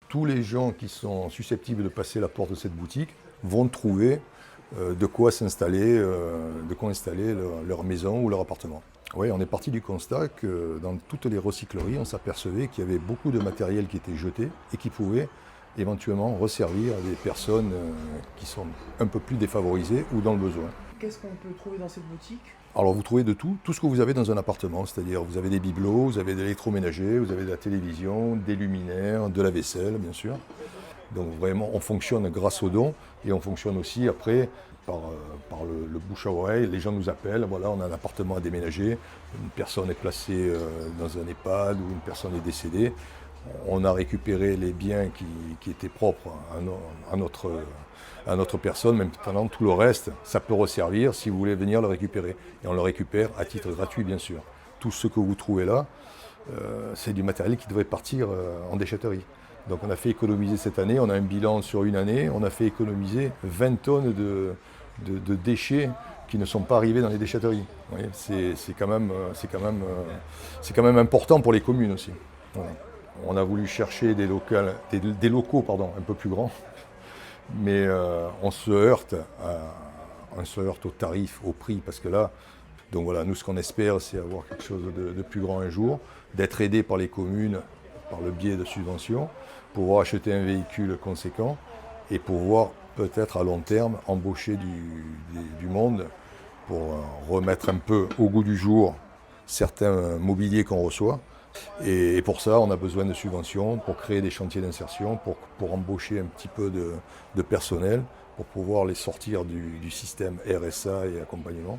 tous les gens qui sont susceptibles de passer la porte de cette boutique vont trouver de quoi s'installer, installer leur maison ou leur appartement. Oui, on est parti du constat que dans toutes les recycleries, on s'apercevait qu'il y avait beaucoup de matériel qui était jeté et qui pouvait éventuellement resservir à des personnes qui sont un peu plus défavorisées ou dans le besoin. Qu'est-ce qu'on peut trouver dans cette boutique? Alors vous trouvez de tout ce que vous avez dans un appartement, c'est-à-dire vous avez des bibelots, vous avez de l'électroménager, vous avez de la télévision, des luminaires, de la vaisselle bien sûr. Donc vraiment on fonctionne grâce aux dons et on fonctionne aussi après par le bouche à oreille. Les gens nous appellent, voilà on a un appartement à déménager, une personne est placée dans un EHPAD ou une personne est décédée. On a récupéré les biens qui étaient propres à notre personne, même maintenant tout le reste, ça peut resservir si vous voulez venir le récupérer. Et on le récupère à titre gratuit, bien sûr. Tout ce que vous trouvez là, c'est du matériel qui devrait partir en déchetterie. Donc on a fait économiser cette année, on a un bilan sur une année, on a fait économiser 20 tonnes de déchets qui ne sont pas arrivés dans les déchetteries. Vous voyez, c'est quand même important pour les communes aussi. Voilà. On a voulu chercher des locaux un peu plus grands, mais on se heurte au tarif, au prix, parce que là, donc voilà, nous ce qu'on espère, c'est avoir quelque chose de plus grand un jour, d'être aidé par les communes par le biais de subventions, pouvoir acheter un véhicule conséquent et pouvoir peut-être à long terme embaucher du monde pour remettre un peu au goût du jour certains mobiliers qu'on reçoit. Et pour ça, on a besoin de subventions pour créer des chantiers d'insertion, pour embaucher un petit peu de personnel, pour pouvoir les sortir du système RSA et accompagnement.